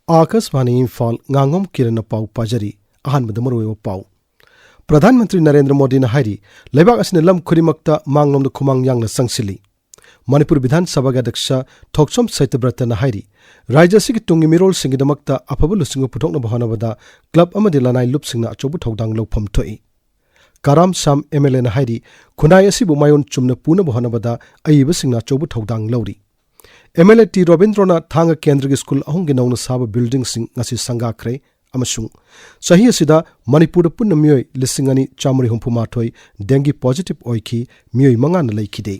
Akashvani Imphal Ngangom Kiran पाउ पाजरी अहानबद मरुओ पाउ प्रधानमंत्री नरेंद्र मोदी ने हारी लेबाक असने लम खुरिमक्ता मांगलोम खुमांग यांगना संगसिली मणिपुर विधानसभा अध्यक्ष थोक्सोम सैतब्रत ने हारी राज्य असि तुंगी मिरोल सिंगिदमक्ता अफबल लुसिंग पुथोकना बहनबदा क्लब अमदि लनाई लुपसिंगना अचोबु थौदांग लौफम थोई कराम साम एमएलए ने हारी खुनाई असिबु मायोन चुमना पुना बहनबदा अयिबसिंगना अचोबु थौदांग लौरी एमएलए टी रविंद्रनाथ थांग केंद्र की स्कूल अहुंगी नौना साबा बिल्डिंग सिंग ngasi संगाख्रे अमसुंग सही असिदा मणिपुर पुन्ना मियोय लिसिंगनी चामरी हुंफुमाथोय डेंगी पॉजिटिव ओइखी मियोय मंगान लैखिदे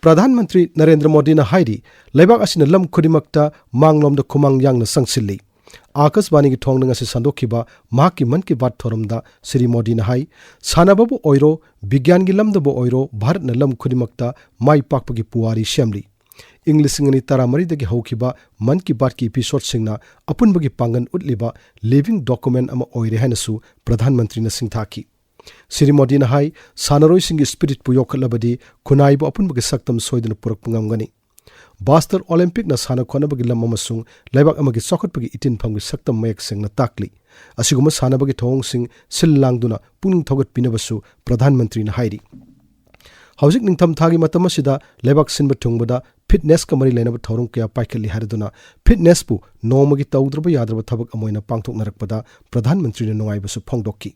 प्रधानमंत्री नरेंद्र मोदी ने हाइरी लेबाक असिना लम खुदिमक्ता मांगलोम द खुमांग यांगना संगसिल्ली आकाशवाणी की थोंग ngasi संदोखिबा माकी मन की बात थोरमदा श्री मोदी ने हाई सानाबबु ओइरो विज्ञान की लमदबु ओइरो भारत न लम खुदिमक्ता माई पाकपगी पुवारी शेमली इंग्लिसिंगनी तरामरीदगी हौखिबा मन की बात की एपिसोड सिंगना अपुनबगी पांगन उतलिबा लिविंग डॉक्यूमेंट अमा ओइरे हैनसु प्रधानमंत्री ने सिंथाकी श्री मोदी ने हाई सानरोई सिंगी स्पिरिट पु योखलबदी खुनाइबु अपुनबगी सक्तम सोइदन पुरक पंगमगनी बास्टर ओलंपिक न साना खोनबगी लम अमसुंग लेबाक अमगी चौखटपगी इटिन फंगी सक्तम मयक सिंगना ताकली असिगुम सानबगी थोंग सिंग सिल लांगदुना पुनिंग थोगत पिनबसु प्रधानमंत्री ने हाइरी हौजिक निंगथम थागी मतम असिदा लेबाक सिनब थुंगबदा फिटनेस का मरी लेनब थौरम कया पाइखली हारदुना फिटनेस पु नोमगी तौद्रब याद्रब थबक अमोइना पांगथोकनरकपदा प्रधानमंत्री ने नुंगाइबसु फोंगदोक्की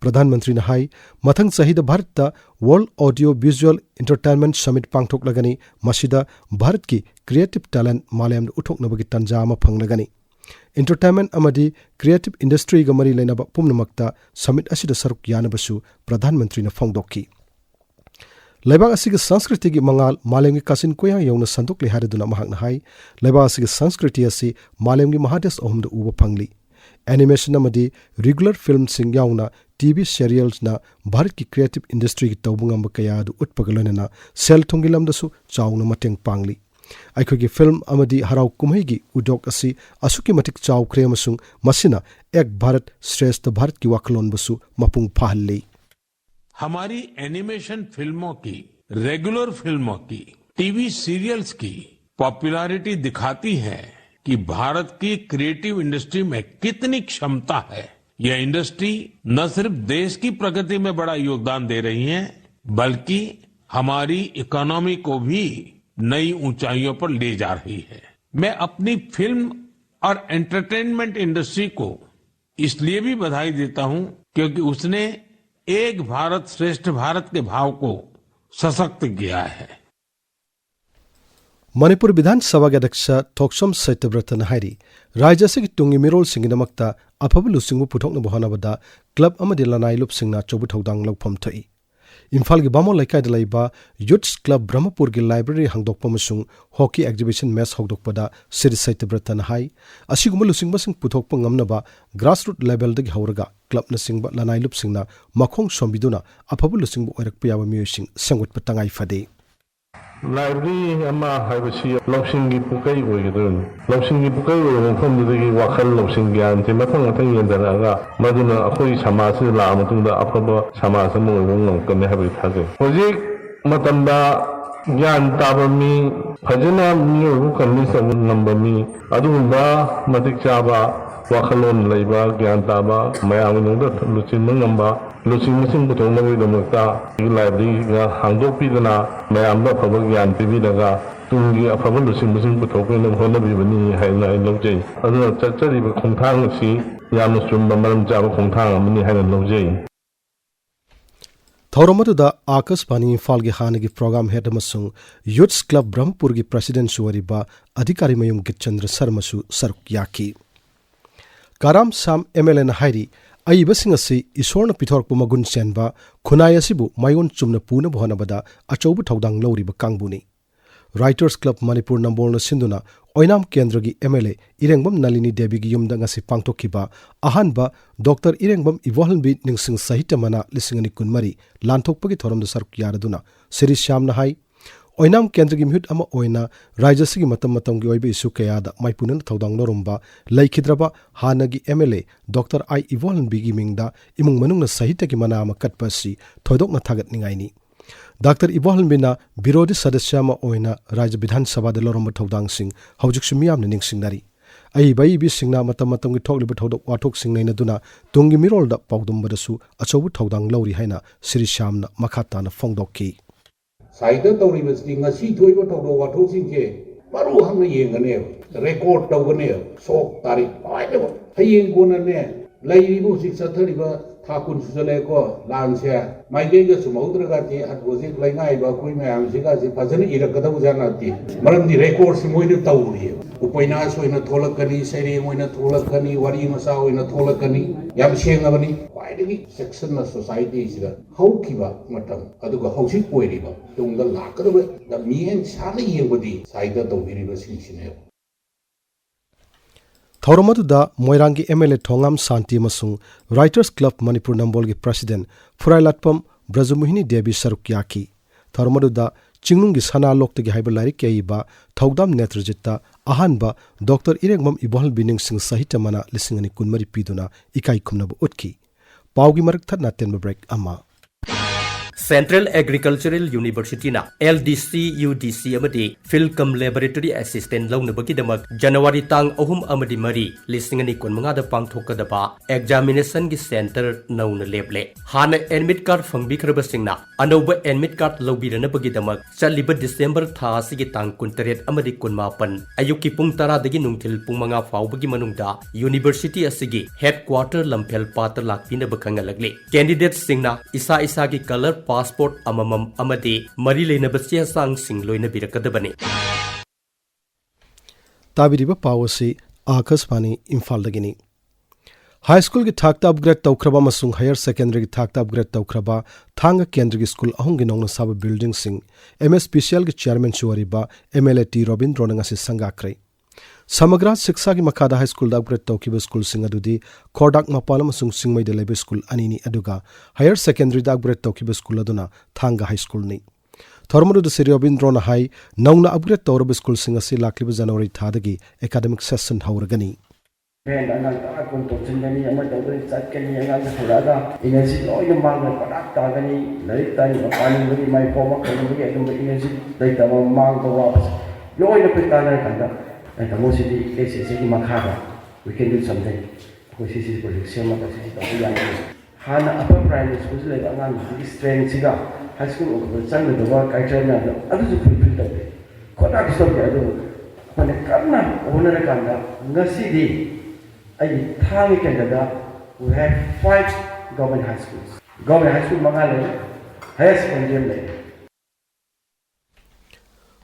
प्रधानमंत्री ने हाई मथंग सहिद Bharat world audio visual entertainment summit पांगथोकलगनी मसिदा भारत की क्रिएटिव टैलेंट मालयम उठोकनबगी तंजा अमा फंगलगनी एंटरटेनमेंट अमदी क्रिएटिव इंडस्ट्री गा मरी लेनब पुमनमक्ता समिट असिदा सरुक यानबसु प्रधानमंत्री ने फोंगदोक्की लेबाक असिगे संस्कृति की मंगाल मालेम की कासिन कोया यौना संदोक लिहारदुना महाकना हाई लेबाक असिगे संस्कृति असि मालेम की महादेश अहुमद उब फंगली एनिमेशन अमदी रेगुलर फिल्म सिंग यौना टीवी सीरियल्स ना भारत की क्रिएटिव इंडस्ट्री की तौबंगम कयादु उत्पगलनना सेल थुंगी लमदसु चाउना मतेंग पांगली अखोगी फिल्म अमदी हराव कुमैगी उद्योग असि असुकी मतिक चाउख्रे अमसुंग मसिना एक भारत श्रेष्ठ भारत की वाखलोनबसु मपुंग फाहल्ली हमारी एनिमेशन फिल्मों की रेगुलर फिल्मों की टीवी सीरियल्स की पॉपुलैरिटी दिखाती है कि भारत की क्रिएटिव इंडस्ट्री में कितनी क्षमता है। यह इंडस्ट्री न सिर्फ देश की प्रगति में बड़ा योगदान दे रही है बल्कि हमारी इकोनॉमी को भी नई ऊंचाइयों पर ले जा रही है। मैं अपनी फिल्म और एंटरटेनमेंट इंडस्ट्री को इसलिए भी बधाई देता हूं क्योंकि उसने एक भारत श्रेष्ठ भारत के भाव को सशक्त किया है। मणिपुर विधानसभा अध्यक्ष थोक्सोम सैतब्रत ने हारी राज्य से तुंगी मिरोल सिंगिदमक्ता अफब लुसिंगु पुथोकना बहनबदा क्लब अमदि लनाई लुपसिंगना चौबु थौदांग लौफम थई इम्फाल की बामो लैकायद लैबा यूथ्स क्लब ब्रह्मपुर की लाइब्रेरी हांगदोकपमसुंग हॉकी एग्जिबिशन मैच हौदोकपदा श्री सैतब्रत ने हाई असिगुम लुसिंगबसिंग पुथोकप ngamnaba grassroots level दगी हौरगा क्लब न सिंगबा लनाई लुपसिंगना मखोंग सोंबिदुना अफब लुसिंगबु ओइरकप याबा मियोसिंग संगुतप तंगाई फदे लाइब्रेरी अमा हाइबसी लौसिंगी पुकई ओइगदुन लौसिंगी पुकई ओइगदुन मफमदगी वाखल लौसिंग ज्ञान ते मथंग मथंग येंदरागा मदुना अखोई समाज से ला मतुंदा अफब समाज अमा ओइगदुन ngomkane हाबि थागे होजिक मतंदा ज्ञान ताबमी फजना मियोबु कन्नी सबुन नंबमी अदुंदा मतिक चाबा वाखलोन लैबा ज्ञान ताबा मयामनुंदा लुचिन ngamba लुचिन मसिंग पुथोंगमगि दमक्ता लाइब्रेरी हांगदोकपिदना मयामबा फब ज्ञान पिबिदगा तुंगी अफब लुचिन मसिंग पुथोकन होनबिबनी हायना लौजै अदुना चचरिबा खोंथांग सि यामना चुम्बा मरम चाबा खोंथांग अमनि हायना लौजै थौरमदुदा आकाशवाणी इम्फाल की हानगी प्रोग्राम हेड अमसुंग यूथ्स क्लब ब्रह्मपुर की प्रेसिडेंट सुवरिबा अधिकारी मयुम गिचंद्र शर्मसु सरुक याकी कराम साम एमएलए न हाइरी अइबसिंग असि ईश्वरन पिथोरकपु मगुन चेनबा खुनाई असिबु मायोन चुमना पुना बहनबदा अचौबु थौदांग लौरिबा कांगबुनी राइटर्स क्लब मणिपुर नंबोलना सिंधुना ओइनाम केंद्र की एमएलए इरेंगबम नलिनी देवी की युमदा ngasi पांगथोखिबा अहानबा डॉक्टर इरेंगबम इवोहलबी निंगसिंग साहित्य मना लिसिंगनि कुनमरी लानथोकपगी थोरमदा सरुक यारदुना श्री श्याम नहाई ओइनाम केंद्र की मिहुत अमा ओइना राज्य से मतम की ओइबे इशू कयादा माइपुनन थौदांग नोरमबा लैखिद्रबा हानगी एमएलए डॉक्टर आई इवोहलबी की मिंगदा इमुंग मनुंगना साहित्य की मना अमा कटपसी थोदोकना थागतनिंगाइनी डॉक्टर इबोहलबीना विरोधी सदस्य अमा ओइना राज्य विधानसभा लौरम थौदांग Singh हौजिक सुमियामना निंगसिंगनारी ai bai bi singna matam ki thok liba thodok wathok singnai na duna tungi mirol da pawdum badasu achobu thodang lori haina Sri Shamna makhatana phongdokki Saida tawribasdi ngasi thoiba tawdo wathok singke maru hangna yengane record tawgane sok tarik aidaba hayeng kona ne lairibu siksa thariba thakun sujale ko lanse maige ga sumudra ga ti atgoji laingai ba koi mayam siga si phajani irakadabu jana ti maramdi record si moide tawri upaina soina tholakani seri moina tholakani wari masa oina tholakani yam sengabani kwaidagi section na society siga haukiba matam aduga hausi koiriba tungda lakadaba da mien sana yebodi saida tawiriba sinsine Thauramadu Moirangi MLA Thongam Santi Masung Writers Club Manipur Nambolgi President Furailatpam Brajamuhini Devi Sarukyaki Thauramadu Chingungi Sana Loktagi Haibalari Kaiba Thaugdam Netrajita Ahanba Dr. Irengmam Ibol Bining Singh Sahitamana Lissingani Kunmari Piduna Ikai Kumnabu Utki Paugi Marak Thadna Tenba Break Amma Central Agricultural University na LDC UDC amadi Philcom Laboratory Assistant launabaki damak January tang ahum amadi mari lisingani kun mga da pangthokadaba examination gi center nauna leble hana admit card phangbi khrabasingna anoba admit card lobirana bagi damak chaliba December tha sigi tang kuntaret amadi kunmapan ayuki pung tara dagi nungthil pung mga faubagi manungda university asigi headquarter lamphel pat lakpina bakhanga lagli candidate singna isa isa gi color passport amamam amadi mari leinabasi sang singloina birakadabani Tabiriba Pawasi Akasmani Imphal dagini High School ki thakta upgrade tawkraba masung higher secondary ki thakta upgrade tawkraba thanga kendra ki school ahungi nongna sab building sing MS special ki chairman chuariba MLA T Robindro ngasi sangakrai Samagra Siksa ki Makada High School da upgrade tawkiba school sing adudi Kodak Mapala masung singmai de lebe school anini aduga higher secondary da upgrade tawkiba school aduna thanga high school ni Thormadu de Sri Robindro na hai nongna upgrade tawraba school sing asi lakliba January thadagi academic session hauragani And another contoxini, a mother Sakani, and Halaga, in a city, all the Margaret Patagani, Laritani, upon my former country, and the energy, later on Mango Robbers. You're in a Pitana, and the most city is a Makara. We can do something. Which is production of the young Hana upper primary school, like a strength cigar, high school, some of the work I train and others who put it. Kodak is of the other. When a Karna, owner Kanda, Nasidi. I Thai Canada, we have 5 government high schools. Government high school Mangalay, higher secondary.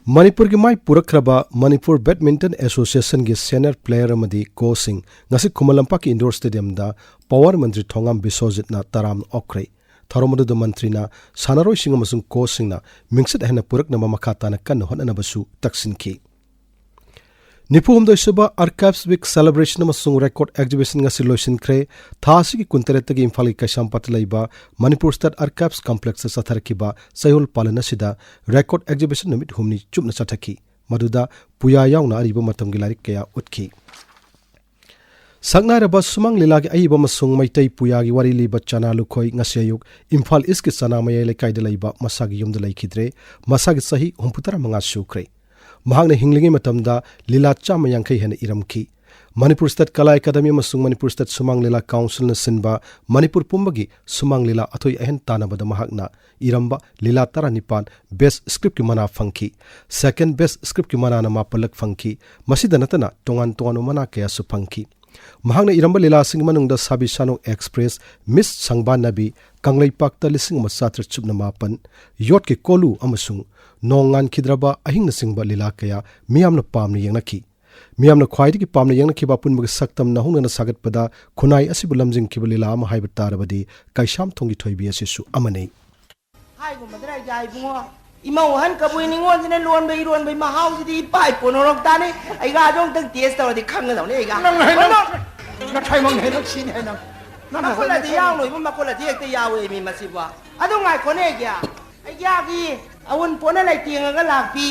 Manipur ki mai purakraba Manipur Badminton Association ki senior player amadi Ko Singh ngasi Kumalampa ki indoor stadium da Power Mantri Thongam Biswajit na taram okrai Tharomadu da mantri na Sanaroi Singh amasung Ko Singh na mingsit hena purak na mamakata na kan hona basu taksin ki Nipuhum do Suba Archives Week celebration amasung record exhibition nga siloisin kre thasi ki kuntareta gi Imphal ki Kashampata laiba Manipur State Archives Complex sa tharkiba Sayul Palana sida record exhibition numit humni chupna chathaki maduda puya yauna ariba matam gi larik kaya utki Sagna raba sumang lila gi aiba masung maitai puya gi wari liba chana lukhoi ngasayuk Imphal is ki sana mayai lekai de laiba masagi yum de laikidre masagi sahi humputara manga shukre Mahang na hinglingi matamda lila chama yangkai hena iramki Manipur State Kala Academy masung Manipur State Sumang Lila Council na sinba Manipur Pumbagi Sumang Lila atoy ahen tanabada mahagna iramba lila tara nipan best script ki mana funky second best script ki mana na mapalak funky masida natana tongan tongan mana kaya su funky Mahang na iramba lila sing manungda Sabi Sano Express Miss Sangban Nabi Kanglai Pakta lising masatra chupna mapan yot ke kolu amasung Nongan kidraba ahing na singba lila kaya miyam na pam ni yang naki miyam na khwaidi ki pam na yang naki bapun mag saktam na hung na sagat pada khunai asibulam jing ki lila ma haibat tarabadi kaisham thongi thoibi asisu amane hai ko madra jai bungo imau han kabui ningon jine lon bai mahau ji pai ponorok ta ne ai ga jong tang test taw di khang na ne ai ga na thai mang he na sin he na na ko la di yang noi ma ko la di ek te ya we mi masibwa adu ngai ko ne kya ai ya gi awun pona lai tiang ga lak pi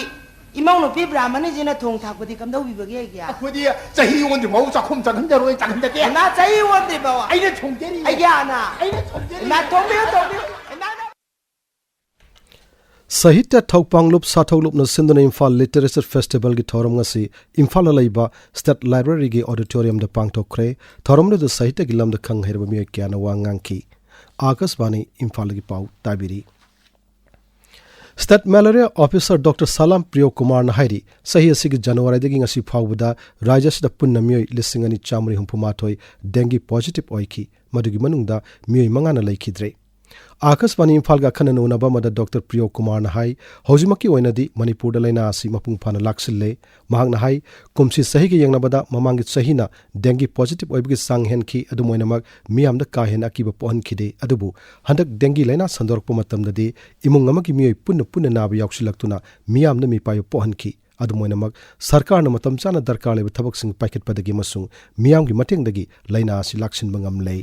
imau no pi brahman ni jina thong thak pati kam dau bi bage kya khodi chahi won di mau cha khum cha handa roi cha handa ke na chahi won di ba ai ne thong deri ai ya na ai ne thong deri na thong bi na Sahitya Thokpanglup Sathoklup na Sinduna Imphal Literature Festival gi thoram ngasi Imphal laiba State Library gi auditorium da pangthokre thoram da Sahitya gi lam da khang herba mi kya na wangangki Akasbani Imphal gi pau tabiri State Malaria Officer Dr. Salam Priyo Kumar na hairi sahi asigi January dagi ngasi phawbada rajas da punna miyoi lisingani chamri humpumathoi dengue positive oiki madugi manungda miyoi mangana laikidre Akasbani Imphal ga khana nunaba mada Dr. Priyo Kumar na hai hojimaki oinadi Manipur da laina asi mapung phana laksille mahang na hai kumsi sahi gi yangnabada mamangi sahina dengue positive oibgi sang henki adumoinamak miyam da ka hen akiba pohon khide adubu handak dengue laina sandorkpa matamdadi imung amagi miyoi punna nabi yauksilaktuna miyam na mi payo pohon ki adumoinamak sarkar na matam chana darkar leba thabak sing packet padagi masung miyam gi mateng dagi laina asi laksin bangam lei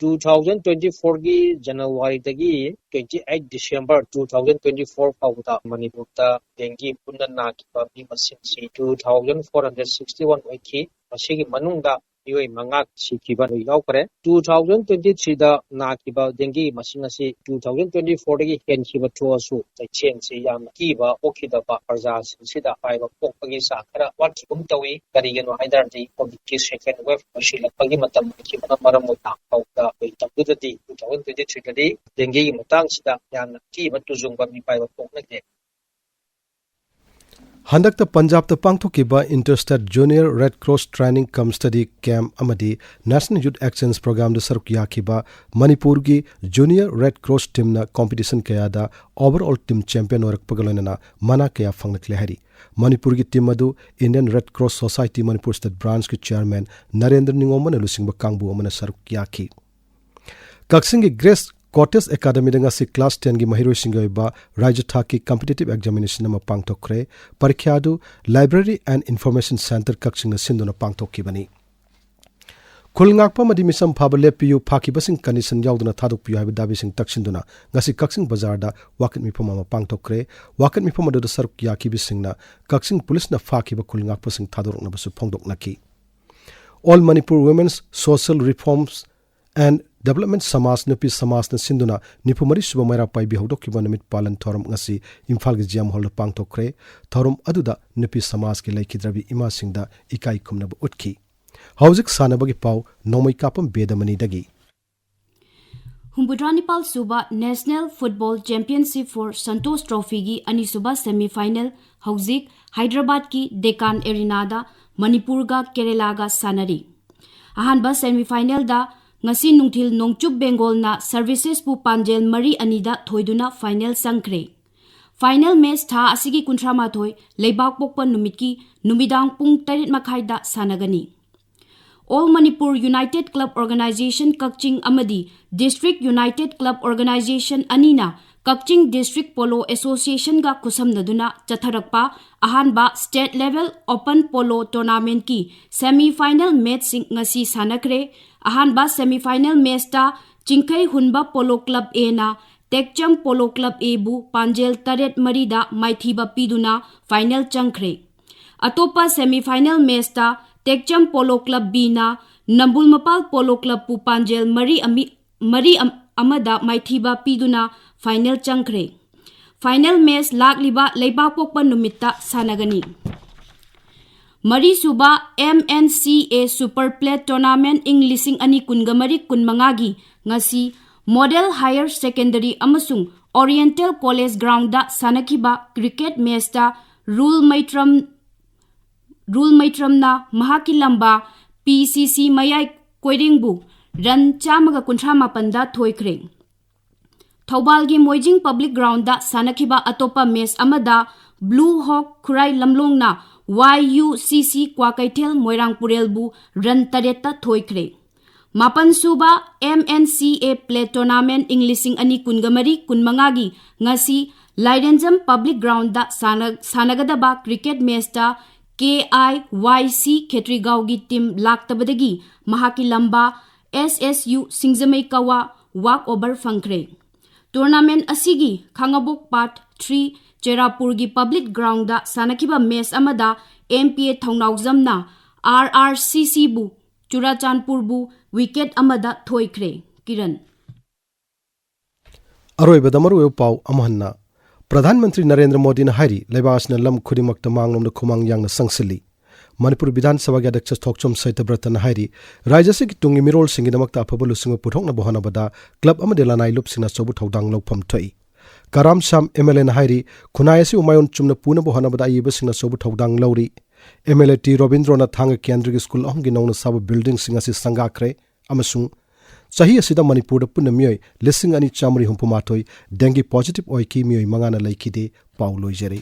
2024 की जनवरी तगी 28 December 2024 फाउदा Manipur ता dinghy पुन्ना नाकिबा मी मसिन सी 2461 ओइकी मसिगी मनुंगा योय मंगा सिकिबा यावकरे 2023 दा नाकिबा dinghy मसिन असी 2024 दगी हेनकिबा थोसु तैचेन से याम कीबा ओखिदबा प्रजा सिदा पाइबा पोकपगी Sakhara वाटकुम Tawi करिगनो हाइदरदी Covid की सेकेंड वेव मसिलपगी मतम की मरम मोता फाउदा तबुददी 2023 दगी डेंगी मतंग सिदा याम कीबा तुजुंगबा मी पाइबा पोकनके Handakta Punjab ta pangthokiba Interstate Junior Red Cross Training Cum Study Camp amadi National Youth Exchange Program da saruk yakiba Manipur gi Junior Red Cross team na competition kaya da overall team champion orak pagalona mana kaya fangnakle hari Manipur gi team adu Indian Red Cross Society Manipur State Branch ki chairman Narendra-Ngangom lusingba kangbu amana saruk yaki Kaksing gi Grace Cortes Academy danga si class 10 gi mahiroi singoiba Rajatha ki competitive examination ma pangthokre parikha du Library and Information Center Kaksing na sinduna pangthokibani Khulngakpa madi misam phabale piu phakibasing condition yauduna thadukpiu haiba dabising taksinduna ngasi Kaksing bazar da wakat mifama ma pangthokre wakat mifama da saruk yakibisingna Kaksing police na phakiba khulngakpa sing thadorokna basu phongdoknaki All Manipur Women's Social Reforms and Development Samas Nupi Samas na Sinduna Nipumari Subamaira Pai Bihodokiba Namit Palan Thorum Ngasi Imphal gi Jam Hall Pangtokre Thorum Aduda Nupi Samas ki Laikidrabi Ima Singda Ikai Kumnaba Utki Hauzik Sanabagi Pau Nongmeikapam Bedamani Dagi Humbudranipal Suba National Football Championship for Santosh Trophy gi Anisuba Semi-Final Hauzik Hyderabad ki Deccan Arena da Manipur ga Kerala ga Sanari Ahanba Semi-Final da ngasi nungthil nongchup Bengal na services pu panjel mari anida thoiduna final sangkre final match tha asigi kuntrama thoi leibak pokpa numiki numidang pung 8 makhai da sanagani All Manipur United Club Organization Kakching amadi District United Club Organization anina Kakching District Polo Association ga kusamnaduna chatharakpa ahanba state level open polo tournament ki semi final match sing ngasi sanakre ahanba semi final match ta Chingkai Hunba Polo Club A na Tekcham Polo Club A bu Panjel Taret Marida Maithiba piduna final changkre atopa semi final match ta Tekcham Polo Club B na Nambulmapal Polo Club pu Panjel Mari amada Maithiba piduna final changkre final match lakliba leibak pokpa numitta sanagani Mari Suba MNCA Super Plate Tournament ing lising ani kungamari kunmangagi ngasi Model Higher Secondary amasung Oriental College Ground da sanakiba cricket match ta rule maitram na mahakilamba PCC mayai koiringbu run chamaga kunthama panda thoikre Thaubalgi Moijing Public Ground da sanakiba atopa match amada Blue Hawk Khurai Lamlong na YUCC Kwakaitel Moirangpurel bu run tareta thoikre Mapan Suba MNCA Plate Tournament Englising ani kungamari kunmangagi ngasi Lairenjam Public Ground da sanagadaba cricket match ta KIYC Khetrigau gi team laktabadagi mahaki lamba SSU Singzamai Kawa walk over fangkre Tournament asigi Khangabok Part 3 Cherapur gi Public Ground da sanakiba match amada MPA Thongnaujam na RRCC bu Churachandpur bu wicket amada thoikre Kiran Aroi bedamaru pau amhanna प्रधानमंत्री नरेंद्र मोदी ने हाइरी लेबासना lump खुदिमक्ता मांगलोम खुमांग यांगना संगसिली Manipur विधानसभा के अध्यक्ष थोकचोम सैतब्रतन हाइरी राज्य से Tungi मिरोल सिंगिदमक्ता अफब लुसिंग पुथोकना बहनबदा club अमदे लानाई लुपसिना चौबु थौदांग लौफम थई कराम शाम MLA ने हाइरी खुनाय से उमायोन चुमना पुना बहनबदा इबसिना चौबु थौदांग लौरी एमएलए टी रविंद्रनाथ थांग केंद्र के स्कूल अहम की नौना साब बिल्डिंग सिंगा से संगाखरे अमसुंग सही असिदा मणिपुर पुनः मियोय लिसिंग अनि चामरी हुंपुमाथोय डेंगी पॉजिटिव ओइकी मियोय मंगाना लैखिदे पाउ लोइजरे।